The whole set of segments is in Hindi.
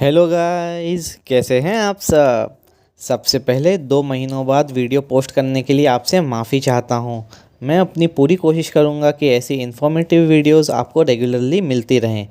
हेलो गाइस, कैसे हैं आप सब। सबसे पहले 2 महीनों बाद वीडियो पोस्ट करने के लिए आपसे माफ़ी चाहता हूं। मैं अपनी पूरी कोशिश करूंगा कि ऐसी इन्फॉर्मेटिव वीडियोस आपको रेगुलरली मिलती रहें।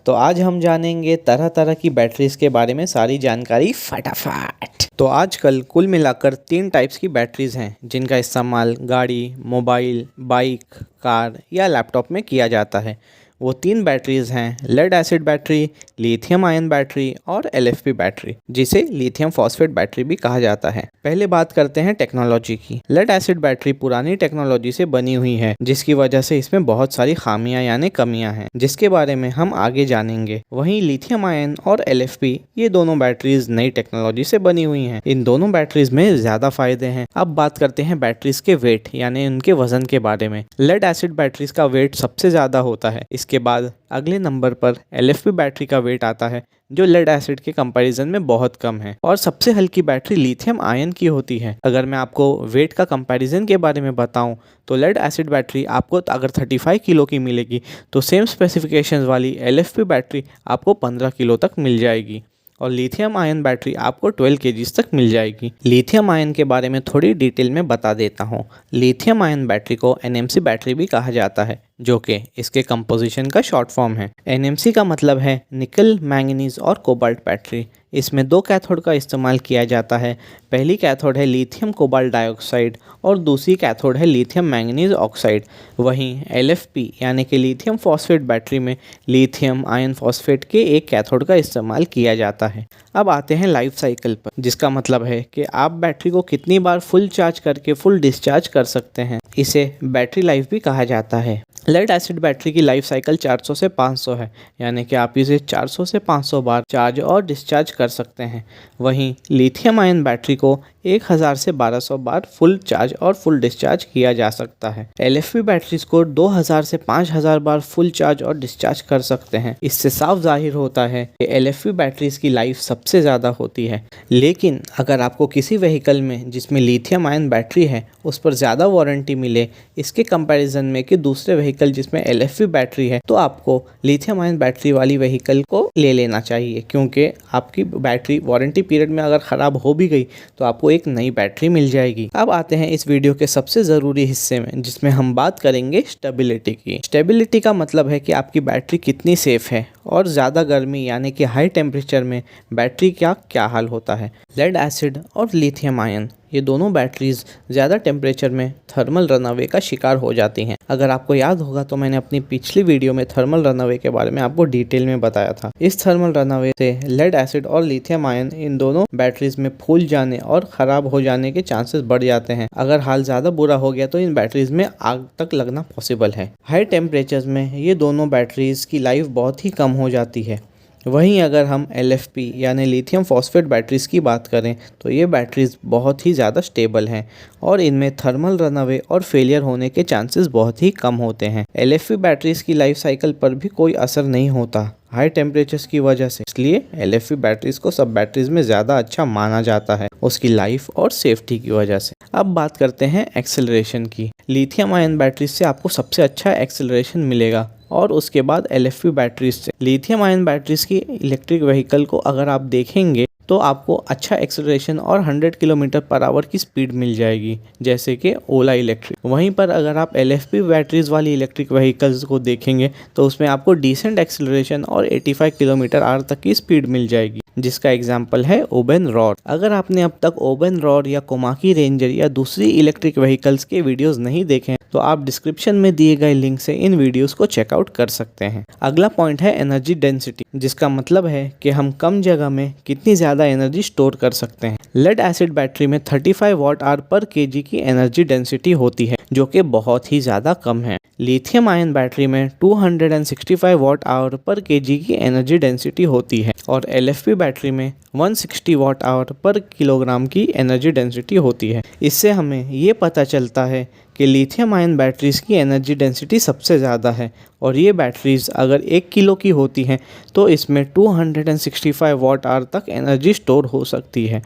तो आज हम जानेंगे तरह तरह की बैटरीज़ के बारे में सारी जानकारी फटाफट। तो आजकल कुल मिलाकर 3 टाइप्स की बैटरीज़ हैं जिनका इस्तेमाल गाड़ी, मोबाइल, बाइक, कार या लैपटॉप में किया जाता है। वो 3 बैटरीज़ हैं: lead acid battery, lithium ion battery और एलएफपी बैटरी, जिसे लिथियम फॉस्फेट बैटरी भी कहा जाता है। पहले बात करते हैं टेक्नोलॉजी की। लेड एसिड बैटरी पुरानी टेक्नोलॉजी से बनी हुई है, जिसकी वजह से इसमें बहुत सारी खामियां यानी कमियां हैं, जिसके बारे में हम आगे जानेंगे। वहीं लिथियम आयन और एलएफपी, ये दोनों बैटरीज नई टेक्नोलॉजी से बनी हुई हैं। इन दोनों बैटरीज में ज्यादा फायदे हैं। अब बात करते हैं बैटरीज के वेट यानी उनके वजन के बारे में। लेड एसिड बैटरीज का वेट सबसे ज्यादा होता है। इसके बाद अगले नंबर पर एलएफपी बैटरी का वेट आता है, जो लेड एसिड के कंपैरिजन में बहुत कम है। और सबसे हल्की बैटरी लिथियम आयन की होती है। अगर मैं आपको वेट का कंपैरिजन के बारे में बताऊं तो लेड एसिड बैटरी आपको अगर 35 किलो की मिलेगी, तो सेम स्पेसिफिकेशंस वाली एलएफपी बैटरी आपको 15 किलो तक मिल जाएगी और लिथियम आयन बैटरी आपको 12 केजीज तक मिल जाएगी। लिथियम आयन के बारे में थोड़ी डिटेल में बता देता हूँ। लिथियम आयन बैटरी को एनएमसी बैटरी भी कहा जाता है, जो कि इसके कंपोजिशन का शॉर्ट फॉर्म है। एनएमसी का मतलब है निकल, मैंगनीज और कोबाल्ट बैटरी। इसमें 2 कैथोड का इस्तेमाल किया जाता है। पहली कैथोड है लिथियम कोबाल्ट डाइऑक्साइड और दूसरी कैथोड है लिथियम मैंगनीज ऑक्साइड। वहीं एलएफपी यानी कि लिथियम फॉस्फेट बैटरी में लिथियम आयन फॉस्फेट के एक कैथोड का इस्तेमाल किया जाता है। अब आते हैं लाइफ साइकिल पर, जिसका मतलब है कि आप बैटरी को कितनी बार फुल चार्ज करके फुल डिस्चार्ज कर सकते हैं। इसे बैटरी लाइफ भी कहा जाता है। लेड एसिड बैटरी की लाइफ साइकिल 400 से 500 है, यानी कि आप इसे 400 से 500 बार चार्ज और डिस्चार्ज कर सकते हैं। वहीं लिथियम आयन बैटरी को 1000 से 1200 बार फुल चार्ज और फुल डिस्चार्ज किया जा सकता है। एलएफपी बैटरीज को 2000 से 5000 बार फुल चार्ज और डिस्चार्ज कर सकते हैं। इससे साफ जाहिर होता है कि एलएफपी बैटरीज की लाइफ सबसे ज़्यादा होती है। लेकिन अगर आपको किसी व्हीकल में जिसमें लिथियम आयन बैटरी है उस पर ज़्यादा वारंटी मिले इसके कंपैरिजन में कि दूसरे व्हीकल जिसमें एलएफपी बैटरी है, तो आपको लिथियम आयन बैटरी वाली व्हीकल को ले लेना चाहिए, क्योंकि आपकी बैटरी वारंटी पीरियड में अगर ख़राब हो भी गई तो आपको एक नई बैटरी मिल जाएगी। अब आते हैं इस वीडियो के सबसे ज़रूरी हिस्से में, जिसमें हम बात करेंगे स्टेबिलिटी की। स्टेबिलिटी का मतलब है कि आपकी बैटरी कितनी सेफ है और ज़्यादा गर्मी यानी कि हाई टेम्परेचर में बैटरी का क्या हाल होता है। लेड एसिड और लिथियम आयन, ये दोनों बैटरीज ज़्यादा टेम्परेचर में थर्मल रनअवे का शिकार हो जाती हैं। अगर आपको याद होगा तो मैंने अपनी पिछली वीडियो में थर्मल रनअवे के बारे में आपको डिटेल में बताया था। इस थर्मल रनअवे से लेड एसिड और लिथियम आयन, इन दोनों बैटरीज में फूल जाने और ख़राब हो जाने के चांसेस बढ़ जाते हैं। अगर हाल ज़्यादा बुरा हो गया तो इन बैटरीज में आग तक लगना पॉसिबल है। हाई टेम्परेचर में ये दोनों बैटरीज की लाइफ बहुत ही कम हो जाती है। वहीं अगर हम एलएफपी यानी लिथियम फॉस्फेट बैटरीज़ की बात करें तो ये बैटरीज़ बहुत ही ज़्यादा स्टेबल हैं और इनमें थर्मल रनअवे और फेलियर होने के चांसेस बहुत ही कम होते हैं। एलएफपी बैटरीज़ की लाइफ साइकिल पर भी कोई असर नहीं होता हाई टेम्परेचर्स की वजह से, इसलिए एलएफपी बैटरीज़ को सब बैटरीज़ में ज़्यादा अच्छा माना जाता है उसकी लाइफ और सेफ्टी की वजह से। अब बात करते हैं एक्सेलरेशन की। लिथियम आयन बैटरीज से आपको सबसे अच्छा एक्सेलरेशन मिलेगा और उसके बाद एलएफपी बैटरीज से। लिथियम आयन बैटरीज की इलेक्ट्रिक व्हीकल को अगर आप देखेंगे तो आपको अच्छा एक्सेलरेशन और 100 किलोमीटर पर आवर की स्पीड मिल जाएगी, जैसे कि ओला इलेक्ट्रिक। वहीं पर अगर आप एलएफपी बैटरीज वाली इलेक्ट्रिक व्हीकल्स को देखेंगे तो उसमें आपको डिसेंट एक्सेलरेशन और 85 किलोमीटर आवर तक की स्पीड मिल जाएगी, जिसका एग्जाम्पल है ओबेन रॉर। अगर आपने अब तक ओबेन रॉर या कोमाकी रेंजर या दूसरी इलेक्ट्रिक व्हीकल्स के वीडियोस नहीं देखे तो आप डिस्क्रिप्शन में दिए गए लिंक से इन वीडियोस को चेकआउट कर सकते हैं। अगला पॉइंट है एनर्जी डेंसिटी, जिसका मतलब है कि हम कम जगह में कितनी ज़्यादा एनर्जी स्टोर कर सकते हैं। लेड एसिड बैटरी में 35 वाट आवर पर केजी की एनर्जी डेंसिटी होती है, जो कि बहुत ही ज़्यादा कम है। लिथियम आयन बैटरी में 265 वाट आवर पर केजी की एनर्जी डेंसिटी होती है और एलएफपी बैटरी में 160 वाट आवर पर किलोग्राम की एनर्जी डेंसिटी होती है। इससे हमें ये पता चलता है कि लिथियम आयन बैटरीज़ की एनर्जी डेंसिटी सबसे ज़्यादा है और ये बैटरीज़ अगर 1 किलो की होती हैं तो इसमें 265 वाट आवर तक एनर्जी स्टोर हो सकती है।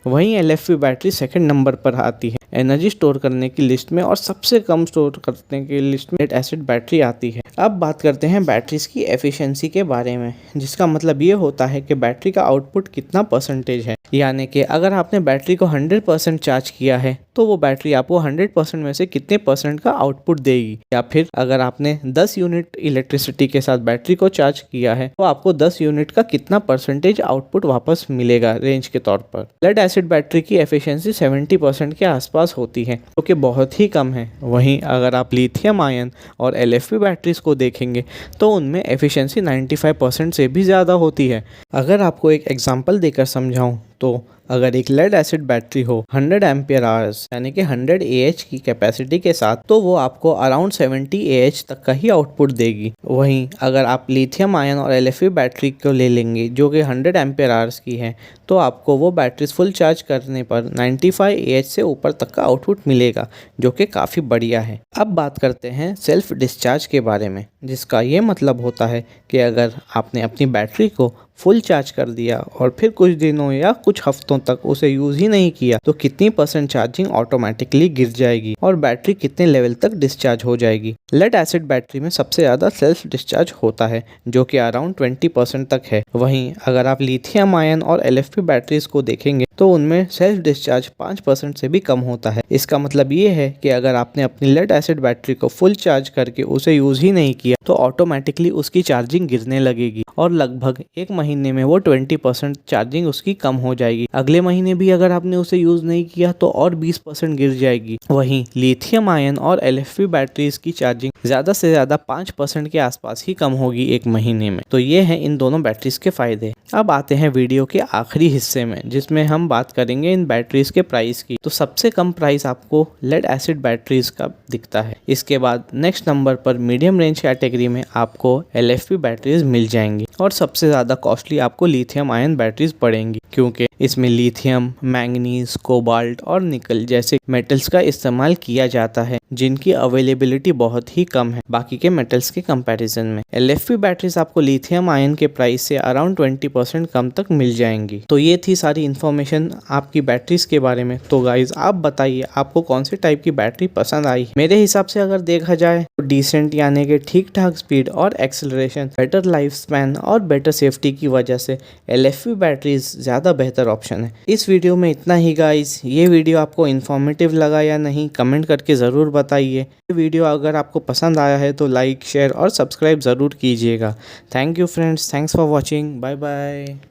वहीं LFP बैटरी सेकंड नंबर पर आती है एनर्जी स्टोर करने की लिस्ट में और सबसे कम स्टोर करने की लिस्ट में लेड एसिड बैटरी आती है। अब बात करते हैं बैटरीज़ की एफिशिएंसी के बारे में, जिसका मतलब ये होता है कि बैटरी का आउटपुट कितना परसेंटेज है। यानी कि अगर आपने बैटरी को 100% चार्ज किया है तो वो बैटरी आपको 100% में से कितने परसेंट का आउटपुट देगी, या फिर अगर आपने 10 यूनिट इलेक्ट्रिसिटी के साथ बैटरी को चार्ज किया है तो आपको 10 यूनिट का कितना परसेंटेज आउटपुट वापस मिलेगा रेंज के तौर पर। लेड एसिड बैटरी की एफिशिएंसी 70% के आसपास होती है, जो कि बहुत ही कम है। वहीं अगर आप लिथियम आयन और LFP बैटरीज को देखेंगे तो उनमें एफिशिएंसी 95% से भी ज़्यादा होती है। अगर आपको एक एग्जांपल देकर समझाऊं तो अगर एक लेड एसिड बैटरी हो 100 एम्पियर आवर्स यानी कि 100 AH की कैपेसिटी के साथ, तो वो आपको अराउंड 70 AH तक का ही आउटपुट देगी। वहीं अगर आप लिथियम आयन और LFP बैटरी को ले लेंगे जो कि 100 एम्पियर आवर्स की है, तो आपको वो बैटरीज फुल चार्ज करने पर 95 AH से ऊपर तक का आउटपुट मिलेगा, जो कि काफ़ी बढ़िया है। अब बात करते हैं सेल्फ डिस्चार्ज के बारे में, जिसका ये मतलब होता है कि अगर आपने अपनी बैटरी को फुल चार्ज कर दिया और फिर कुछ दिनों या कुछ हफ्तों तक उसे यूज़ ही नहीं किया तो कितनी परसेंट चार्जिंग ऑटोमेटिकली गिर जाएगी और बैटरी कितने लेवल तक डिस्चार्ज हो जाएगी। लेड एसिड बैटरी में सबसे ज़्यादा सेल्फ डिस्चार्ज होता है, जो कि अराउंड 20% तक है। वहीं अगर आप लिथियम आयन और LFP बैटरीज को देखेंगे तो उनमें सेल्फ डिस्चार्ज 5% से भी कम होता है। इसका मतलब ये है कि अगर आपने अपनी लेड एसिड बैटरी को फुल चार्ज करके उसे यूज़ ही नहीं किया तो ऑटोमेटिकली उसकी चार्जिंग गिरने लगेगी और लगभग एक महीने में वो 20% चार्जिंग उसकी कम हो जाएगी। अगले महीने भी अगर आपने उसे यूज़ नहीं किया तो और 20% गिर जाएगी। वहीं लिथियम आयन और LFP बैटरीज की चार्जिंग ज़्यादा से ज़्यादा 5% के आसपास ही कम होगी एक महीने में। तो ये हैं इन दोनों बैटरीज के फ़ायदे। अब आते हैं वीडियो के आखिरी हिस्से में, जिसमें हम बात करेंगे इन बैटरीज के प्राइस की। तो सबसे कम प्राइस आपको लेड एसिड बैटरीज का दिखता है। इसके बाद नेक्स्ट नंबर पर मीडियम रेंज कैटेगरी में आपको LFP बैटरीज मिल जाएंगी और सबसे ज़्यादा कॉस्टली आपको लिथियम आयन बैटरीज पड़ेंगी, क्योंकि इसमें लिथियम, मैंगनीज, कोबाल्ट और निकल जैसे मेटल्स का इस्तेमाल किया जाता है, जिनकी अवेलेबिलिटी बहुत ही कम है बाकी के मेटल्स के कंपैरिजन में। LFP बैटरीज आपको लिथियम आयन के प्राइस से अराउंड 20% कम तक मिल जाएंगी। तो ये थी सारी इन्फॉर्मेशन आपकी बैटरीज के बारे में। तो गाइज आप बताइए आपको कौन से टाइप की बैटरी पसंद आई। मेरे हिसाब से अगर देखा जाए तो डिसेंट यानी कि ठीक ठाक स्पीड और एक्सेलरेशन, बेटर लाइफ स्पैन और बेटर सेफ्टी की वजह से LFP बैटरीज ज़्यादा बेहतर ऑप्शन है। इस वीडियो में इतना ही गाइज। ये वीडियो आपको इन्फॉर्मेटिव लगा या नहीं कमेंट करके ज़रूर बताइए। ये वीडियो अगर आपको पसंद आया है तो लाइक, शेयर और सब्सक्राइब ज़रूर कीजिएगा। Thank you friends, thanks for watching, bye bye.